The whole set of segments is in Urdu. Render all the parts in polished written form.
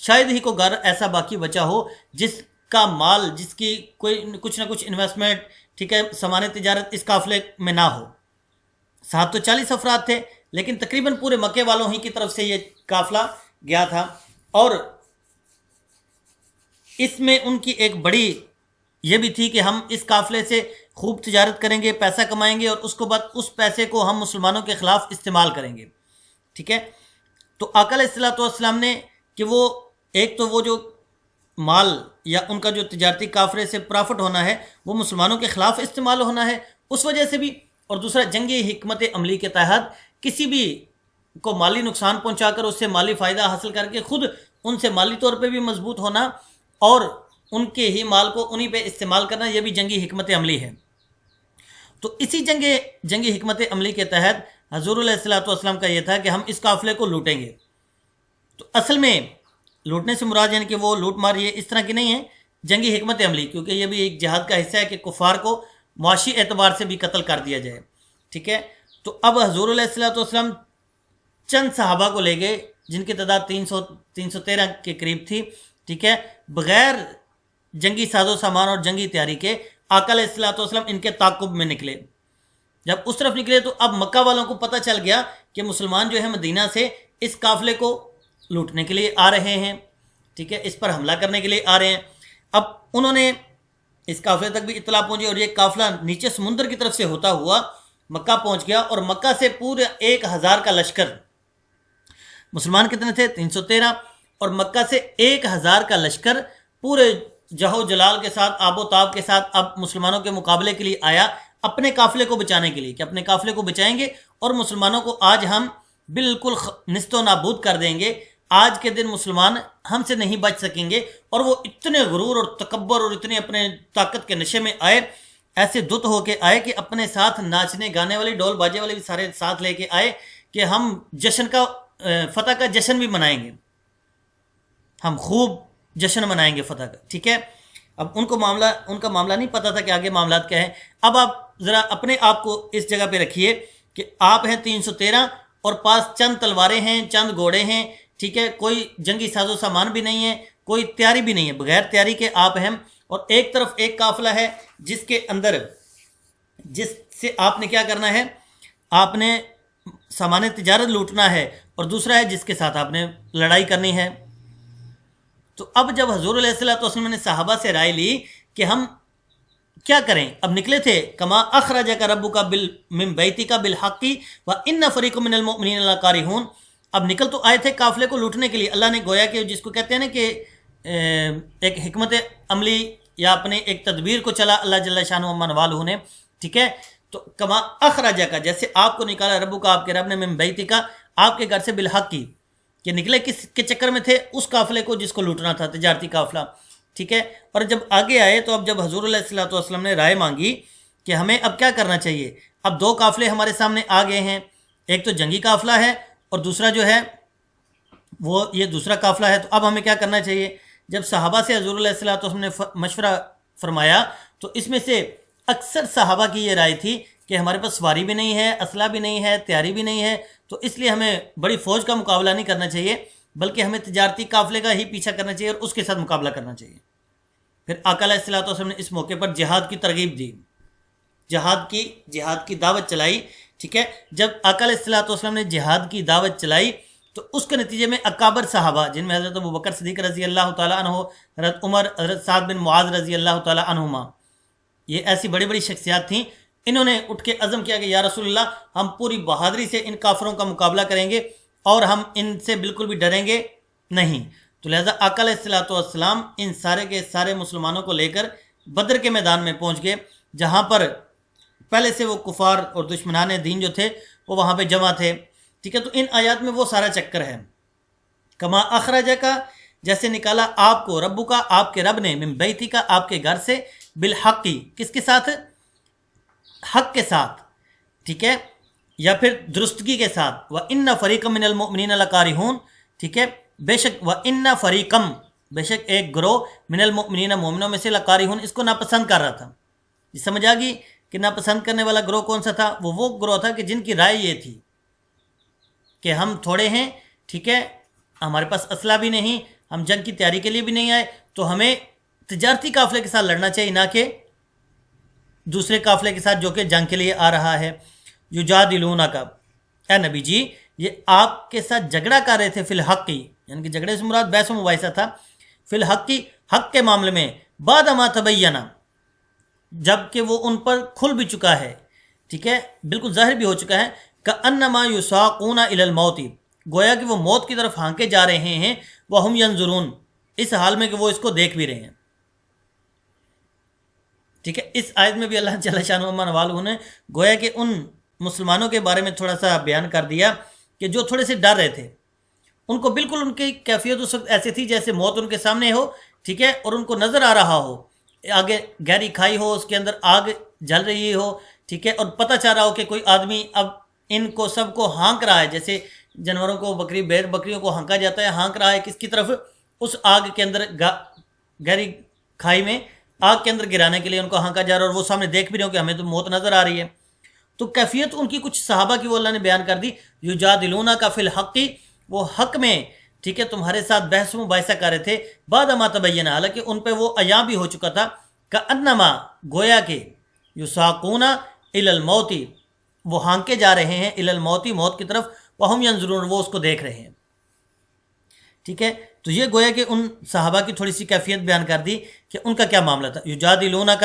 شاید ہی کو گھر ایسا باقی بچا ہو جس کا مال، جس کی کوئی کچھ نہ کچھ انویسٹمنٹ، ٹھیک ہے، سامان تجارت اس قافلے میں نہ ہو۔ صاحب تو 40 افراد تھے، لیکن تقریباً پورے مکے والوں ہی کی طرف سے یہ قافلہ گیا تھا، اور اس میں ان کی ایک بڑی یہ بھی تھی کہ ہم اس قافلے سے خوب تجارت کریں گے، پیسہ کمائیں گے، اور اس کو بعد اس پیسے کو ہم مسلمانوں کے خلاف استعمال کریں گے، ٹھیک ہے۔ تو آقا علیہ الصلوۃ والسلام نے کہ وہ ایک تو وہ جو مال یا ان کا جو تجارتی قافلے سے پرافٹ ہونا ہے وہ مسلمانوں کے خلاف استعمال ہونا ہے، اس وجہ سے بھی، اور دوسرا جنگی حکمت عملی کے تحت کسی بھی کو مالی نقصان پہنچا کر اس سے مالی فائدہ حاصل کر کے خود ان سے مالی طور پہ بھی مضبوط ہونا اور ان کے ہی مال کو انہی پہ استعمال کرنا، یہ بھی جنگی حکمت عملی ہے۔ تو اسی جنگی حکمت عملی کے تحت حضور علیہ الصلوۃ والسلام کا یہ تھا کہ ہم اس قافلے کو لوٹیں گے۔ تو اصل میں لوٹنے سے مراد یعنی کہ وہ لوٹ مار یہ اس طرح کی نہیں ہے، جنگی حکمت عملی، کیونکہ یہ بھی ایک جہاد کا حصہ ہے کہ کفار کو معاشی اعتبار سے بھی قتل کر دیا جائے، ٹھیک ہے۔ تو اب حضور علیہ الصلوۃ والسلام چند صحابہ کو لے گئے جن کی تعداد 313 کے قریب تھی، ٹھیک ہے، بغیر جنگی ساز و سامان اور جنگی تیاری کے آقا علیہ الصلوۃ والسلام ان کے تعاقب میں نکلے۔ جب اس طرف نکلے تو اب مکہ والوں کو پتہ چل گیا کہ مسلمان جو ہے مدینہ سے اس قافلے کو لوٹنے کے لیے آ رہے ہیں، ٹھیک ہے، اس پر حملہ کرنے کے لیے آ رہے ہیں۔ اب انہوں نے اس قافلے تک بھی اطلاع پہنچی اور یہ قافلہ نیچے سمندر کی طرف سے ہوتا ہوا مکہ پہنچ گیا، اور مکہ سے پورے 1000 کا لشکر، مسلمان کتنے تھے 313، اور مکہ سے 1000 کا لشکر پورے جہو جلال کے ساتھ، آب و تاب کے ساتھ اب مسلمانوں کے مقابلے کے لیے آیا، اپنے قافلے کو بچانے کے لیے، کہ اپنے قافلے کو بچائیں گے اور مسلمانوں کو آج ہم بالکل نست و نابود کر دیں گے، آج کے دن مسلمان ہم سے نہیں بچ سکیں گے۔ اور وہ اتنے غرور اور تکبر اور اتنے اپنے طاقت کے نشے میں آئے، ایسے دت ہو کے آئے کہ اپنے ساتھ ناچنے گانے والے، ڈول باجے والے بھی سارے ساتھ لے کے آئے کہ ہم جشن کا، فتح کا جشن بھی منائیں گے، ہم خوب جشن منائیں گے فتح کا، ٹھیک ہے۔ اب ان کا معاملہ نہیں پتہ تھا کہ آگے معاملات کیا ہیں۔ اب آپ ذرا اپنے آپ کو اس جگہ پہ رکھیے کہ آپ ہیں 313 اور پاس چند تلواریں ہیں، چند گھوڑے ہیں، ٹھیک ہے، کوئی جنگی ساز و سامان بھی نہیں ہے، کوئی تیاری بھی نہیں ہے، بغیر تیاری کے آپ ہیں، اور ایک طرف ایک قافلہ ہے جس کے اندر، جس سے آپ نے کیا کرنا ہے، آپ نے سامان تجارت لوٹنا ہے، اور دوسرا ہے جس کے ساتھ آپ نے لڑائی کرنی ہے۔ تو اب جب حضور علیہ الصلوۃ والسلام نے صحابہ سے رائے لی کہ ہم کیا کریں، اب نکلے تھے کما اخرجک ربک من بیتک بالحق وان فریق من المؤمنین لکارہون، اب نکل تو آئے تھے قافلے کو لوٹنے کے لیے، اللہ نے گویا کہ جس کو کہتے ہیں نا کہ ایک حکمت عملی یا اپنے ایک تدبیر کو چلا اللہ جل شانہ عمان والہ نے، ٹھیک ہے۔ تو کما اخرجک، جیسے آپ کو نکالا ربک، آپ کے رب نے، من بیتک، آپ کے گھر سے، بالحق کی، کہ نکلے کس کے چکر میں تھے، اس قافلے کو جس کو لوٹنا تھا، تجارتی قافلہ، ٹھیک ہے۔ اور جب آگے آئے تو اب جب حضور علیہ الصلوۃ والسلام نے رائے مانگی کہ ہمیں اب کیا کرنا چاہیے، اب 2 قافلے ہمارے سامنے آ گئے ہیں، ایک تو جنگی قافلہ ہے اور دوسرا جو ہے وہ یہ دوسرا قافلہ ہے، تو اب ہمیں کیا کرنا چاہیے۔ جب صحابہ سے حضور علیہ الصلوۃ والسلام نے مشورہ فرمایا تو اس میں سے اکثر صحابہ کی یہ رائے تھی کہ ہمارے پاس سواری بھی نہیں ہے، اسلحہ بھی نہیں ہے، تیاری بھی نہیں ہے، تو اس لیے ہمیں بڑی فوج کا مقابلہ نہیں کرنا چاہیے، بلکہ ہمیں تجارتی قافلے کا ہی پیچھا کرنا چاہیے اور اس کے ساتھ مقابلہ کرنا چاہیے۔ پھر آقا علیہ الصلوۃ والسلام نے اس موقع پر جہاد کی ترغیب دی، جہاد کی دعوت چلائی، ٹھیک ہے۔ جب آقا علیہ الصلوۃ والسلام نے جہاد کی دعوت چلائی تو اس کے نتیجے میں اکابر صحابہ، جن میں حضرت ابوبکر صدیق رضی اللہ تعالیٰ عنہ، حضرت عمر، حضرت سعد بن معاذ رضی اللہ تعالیٰ عنہما، یہ ایسی بڑی بڑی شخصیات تھیں، انہوں نے اٹھ کے عزم کیا کہ یا رسول اللہ، ہم پوری بہادری سے ان کافروں کا مقابلہ کریں گے اور ہم ان سے بالکل بھی ڈریں گے نہیں۔ تو لہذا آقا علیہ الصلوۃ والسلام ان سارے کے سارے مسلمانوں کو لے کر بدر کے میدان میں پہنچ گئے، جہاں پر پہلے سے وہ کفار اور دشمنان دین جو تھے وہ وہاں پہ جمع تھے، ٹھیک ہے۔ تو ان آیات میں وہ سارا چکر ہے، کما اخرجک، جیسے نکالا آپ کو، ربو کا، آپ کے رب نے، من بیتی کا، آپ کے گھر سے، بالحق، کس کے ساتھ، حق کے ساتھ، ٹھیک ہے، یا پھر درستگی کے ساتھ، وَإِنَّ فَرِيقًا مِّنَ الْمُؤْمِنِينَ لَكَارِهُونَ، ٹھیک ہے، بے شک، وَإِنَّ فَرِيقًا، بے شک ایک گروہ، من المؤمنین، مومنوں میں سے، لَكَارِهُونَ، اس کو ناپسند کر رہا تھا۔ یہ سمجھ آ گئی کہ ناپسند کرنے والا گروہ کون سا تھا، وہ گروہ تھا کہ جن کی رائے یہ تھی کہ ہم تھوڑے ہیں، ٹھیک ہے، ہمارے پاس اسلحہ بھی نہیں، ہم جنگ کی تیاری کے لیے بھی نہیں آئے، تو ہمیں تجارتی قافلے کے ساتھ لڑنا چاہیے، نہ کہ دوسرے قافلے کے ساتھ جو کہ جنگ کے لیے آ رہا ہے۔ یجادلونک، اے نبی جی یہ آپ کے ساتھ جھگڑا کر رہے تھے فی الحق کی، یعنی کہ جھگڑے سے مراد بحث و مباحثہ تھا، فی الحق کی، حق کے معاملے میں، بعد ما تبینہ، جب کہ وہ ان پر کھل بھی چکا ہے، ٹھیک ہے، بالکل ظاہر بھی ہو چکا ہے، کأنما یساقون الی الموت، گویا کہ وہ موت کی طرف ہانکے جا رہے ہیں، وہم ینظرون، اس حال میں کہ وہ اس کو دیکھ بھی رہے ہیں۔ ٹھیک ہے، اس آیت میں بھی اللہ جل شانہ والوں نے گویا کہ ان مسلمانوں کے بارے میں تھوڑا سا بیان کر دیا کہ جو تھوڑے سے ڈر رہے تھے، ان کو بالکل ان کی کیفیت اس وقت ایسی تھی جیسے موت ان کے سامنے ہو، ٹھیک ہے، اور ان کو نظر آ رہا ہو، آگے گہری کھائی ہو، اس کے اندر آگ جل رہی ہو، ٹھیک ہے، اور پتہ چل رہا ہو کہ کوئی آدمی اب ان کو سب کو ہانک رہا ہے، جیسے جانوروں کو بکریوں کو ہانکا جاتا ہے، ہانک رہا ہے کس کی طرف؟ اس آگ کے اندر، گہری کھائی میں آگ کے اندر گرانے کے لیے ان کو ہانکا جا رہا ہے، اور وہ سامنے دیکھ بھی رہے ہو کہ ہمیں تو موت نظر آ رہی ہے۔ تو کیفیت ان کی کچھ صحابہ کی وہ اللہ نے بیان کر دی، یجادلونک فی الحق، وہ حق میں، ٹھیک ہے، تمہارے ساتھ بحث و مباحثہ کر رہے تھے، بعد ما تبینہ، حالانکہ ان پہ وہ عیاں بھی ہو چکا تھا، کأنما، گویا کہ، یساقون الی الموت، وہ ہانکے جا رہے ہیں، الی الموت، موت کی طرف، وہم ینظرون، وہ اس کو دیکھ رہے ہیں۔ ٹھیک ہے، تو یہ گویا کہ ان صحابہ کی تھوڑی سی کیفیت بیان کر دی کہ ان کا کیا معاملہ تھا۔ یجادلونک،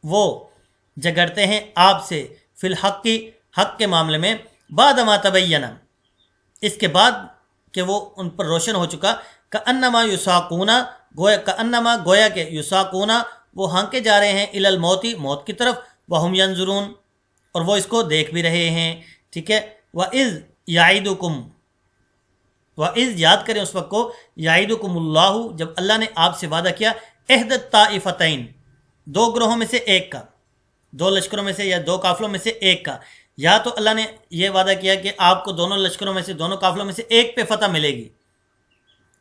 وہ جھگڑتے ہیں آپ سے، فی الحق کی، حق کے معاملے میں، بعد ما تبینہ، اس کے بعد کہ وہ ان پر روشن ہو چکا، کأنما یساقون، گویا کہ یساقون، وہ ہانکے جا رہے ہیں، الی الموت، موت کی طرف، وہم ینظرون، اور وہ اس کو دیکھ بھی رہے ہیں۔ ٹھیک ہے، وَإِذْ یعیدکم، وَإِذْ، یاد کریں اس وقت کو، یعیدکم اللہ، جب اللہ نے آپ سے وعدہ کیا، احد الطائفتین، دو گروہوں میں سے ایک کا، دو لشکروں میں سے یا دو قافلوں میں سے ایک کا، یا تو اللہ نے یہ وعدہ کیا کہ آپ کو دونوں لشکروں میں سے، دونوں قافلوں میں سے ایک پہ فتح ملے گی،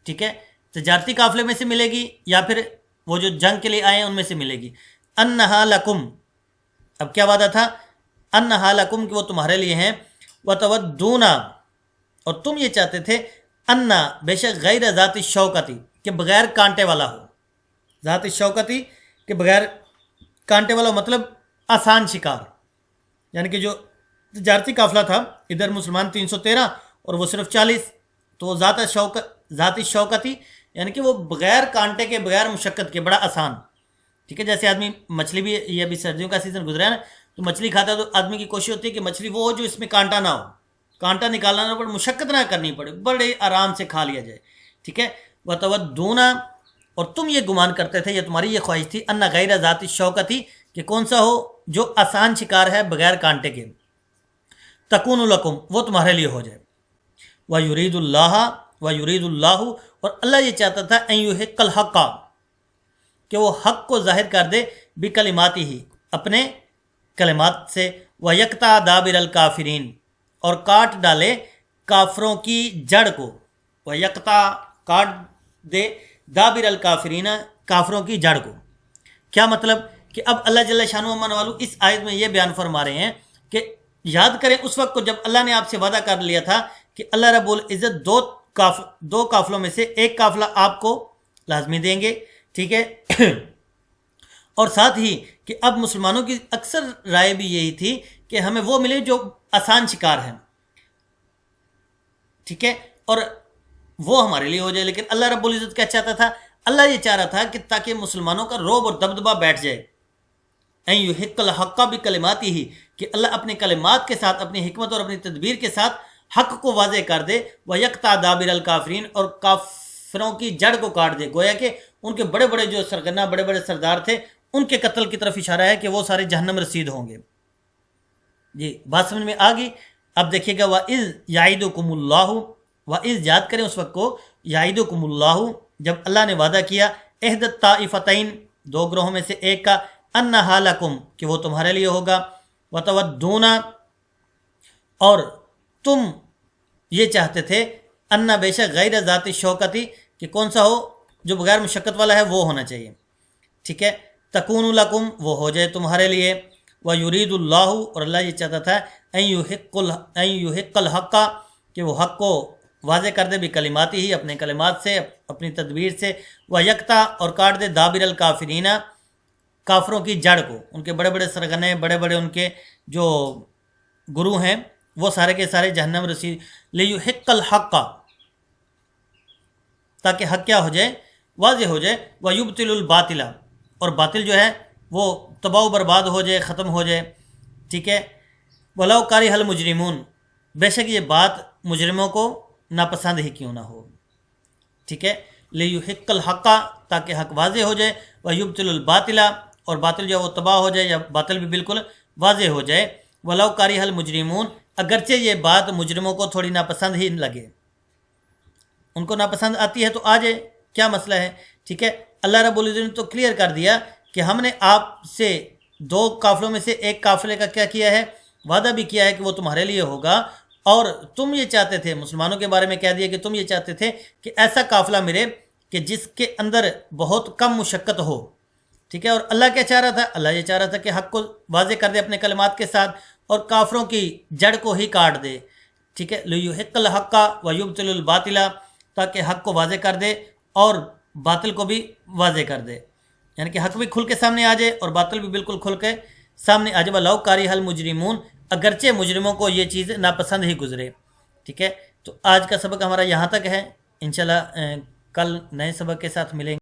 ٹھیک ہے، تجارتی قافلے میں سے ملے گی، یا پھر وہ جو جنگ کے لیے آئے ہیں ان میں سے ملے گی۔ انہا لکم، اب کیا وعدہ تھا؟ انہا لکم، کہ وہ تمہارے لیے ہیں، وتودون، اور تم یہ چاہتے تھے، انا، بے شک، غیر ذات الشوکتی، کہ بغیر کانٹے والا ہو، ذات الشوکتی، کہ بغیر کانٹے والا ہو، مطلب آسان شکار، یعنی کہ جو تجارتی قافلہ تھا، ادھر مسلمان 313 اور وہ صرف 40، تو وہ ذاتی شوکتی، یعنی کہ وہ بغیر کانٹے کے، بغیر مشقت کے، بڑا آسان۔ ٹھیک ہے، جیسے آدمی مچھلی بھی، یہ ابھی سردیوں کا سیزن گزرا ہے نا، تو مچھلی کھاتا ہے تو آدمی کی کوشش ہوتی ہے کہ مچھلی وہ ہو جو اس میں کانٹا نہ ہو، کانٹا نکالنا نہ پڑے، مشقت نہ کرنی پڑے، بڑے آرام سے کھا لیا جائے۔ ٹھیک ہے، وتودون، اور تم یہ گمان کرتے تھے، یہ تمہاری یہ خواہش تھی، ان غیر ذات الشوکتی، کہ کون سا ہو جو آسان شکار ہے بغیر کانٹے کے، تکون لکم، وہ تمہارے لیے ہو جائے، وَيُرِيدُ اللَّهُ، اور اللہ یہ چاہتا تھا، ان یحق الحق، کہ وہ حق کو ظاہر کر دے، بکلماتی ہی، اپنے کلمات سے، وَيَقْطَعَ دَابِرَ الْكَافِرِينَ، اور کاٹ ڈالے کافروں کی جڑ کو، وَيَقْطَعَ، کاٹ دے، دَابِرَ الْكَافِرِينَ، کافروں کی جڑ کو۔ کیا مطلب؟ کہ اب اللہ جل شانہ والو اس آیت میں یہ بیان فرما رہے ہیں کہ یاد کریں اس وقت کو جب اللہ نے آپ سے وعدہ کر لیا تھا کہ اللہ رب العزت دو قافلوں میں سے ایک قافلہ آپ کو لازمی دیں گے، ٹھیک ہے، اور ساتھ ہی کہ اب مسلمانوں کی اکثر رائے بھی یہی تھی کہ ہمیں وہ ملے جو آسان شکار ہیں، ٹھیک ہے، اور وہ ہمارے لیے ہو جائے۔ لیکن اللہ رب العزت کیا چاہتا تھا؟ اللہ یہ چاہ رہا تھا کہ تاکہ مسلمانوں کا رعب اور دبدبہ بیٹھ جائے، ان یحق الحق بکلماتی ہی، کہ اللہ اپنے کلمات کے ساتھ، اپنی حکمت اور اپنی تدبیر کے ساتھ حق کو واضح کر دے، وَيَقْطَعَ دَابِرَ الْكَافِرِينَ، اور کافروں کی جڑ کو کاٹ دے۔ گویا کہ ان کے بڑے بڑے جو سرگنا، بڑے بڑے سردار تھے، ان کے قتل کی طرف اشارہ ہے کہ وہ سارے جہنم رسید ہوں گے۔ جی بات سمجھ میں آ گئی؟ اب دیکھیے گا، وَإِذْ يَعِدُكُمُ اللَّهُ، وَإِذْ یاد کریں اس وقت کو، يَعِدُكُمُ اللَّهُ، جب اللہ نے وعدہ کیا، احد الطائفتین، دو گروہوں میں سے ایک کا، انہا لکم، کہ وہ تمہارے لیے ہوگا، وتودون، اور تم یہ چاہتے تھے، انا، بے شک، غیر ذات شوکتی، کہ کون سا ہو جو بغیر مشقت والا ہے وہ ہونا چاہیے، ٹھیک ہے، تکون لکم، وہ ہو جائے تمہارے لیے، وَيُرِيدُ اللَّهُ، اور اللہ یہ چاہتا تھا، ان یحق الحق، کہ وہ حق کو واضح کر دے، بکلماتی ہی، اپنے کلمات سے، اپنی تدبیر سے، وہ یکتا اور کاٹ دے دابر الکافرین کافروں کی جڑ کو، ان کے بڑے بڑے سرغنے، بڑے بڑے ان کے جو گروہ ہیں وہ سارے کے سارے جہنم رسید، لیحق الحق تاکہ حق کیا ہو جائے، واضح ہو جائے، ویبطل الباطل اور باطل جو ہے وہ تباہ و برباد ہو جائے، ختم ہو جائے، ٹھیک ہے، ولو کارہ المجرمون بے شک یہ بات مجرموں کو ناپسند ہی کیوں نہ ہو، ٹھیک ہے، لیحق الحق تاکہ حق واضح ہو جائے، ویبطل الباطل اور باطل جو ہے وہ تباہ ہو جائے یا باطل بھی بالکل واضح ہو جائے، ولو کارہ المجرمون اگرچہ یہ بات مجرموں کو تھوڑی ناپسند ہی لگے، ان کو ناپسند آتی ہے تو آ جائے، کیا مسئلہ ہے، ٹھیک ہے۔ اللہ رب العزت نے تو کلیئر کر دیا کہ ہم نے آپ سے دو قافلوں میں سے ایک قافلے کا کیا کیا ہے، وعدہ بھی کیا ہے کہ وہ تمہارے لیے ہوگا، اور تم یہ چاہتے تھے، مسلمانوں کے بارے میں کہہ دیا کہ تم یہ چاہتے تھے کہ ایسا قافلہ ملے کہ جس کے اندر بہت کم مشقت ہو، ٹھیک ہے، اور اللہ کیا چاہ رہا تھا، اللہ یہ چاہ رہا تھا کہ حق کو واضح کر دے اپنے کلمات کے ساتھ اور کافروں کی جڑ کو ہی کاٹ دے، ٹھیک ہے، لیحق الحق ویبطل الباطل تاکہ حق کو واضح کر دے اور باطل کو بھی واضح کر دے، یعنی کہ حق بھی کھل کے سامنے آ جائے اور باطل بھی بالکل کھل کے سامنے آ جائے، ولو کارہ المجرمون اگرچہ مجرموں کو یہ چیز ناپسند ہی گزرے، ٹھیک ہے۔ تو آج کا سبق ہمارا یہاں تک ہے، انشاءاللہ کل نئے سبق کے ساتھ ملیں گے۔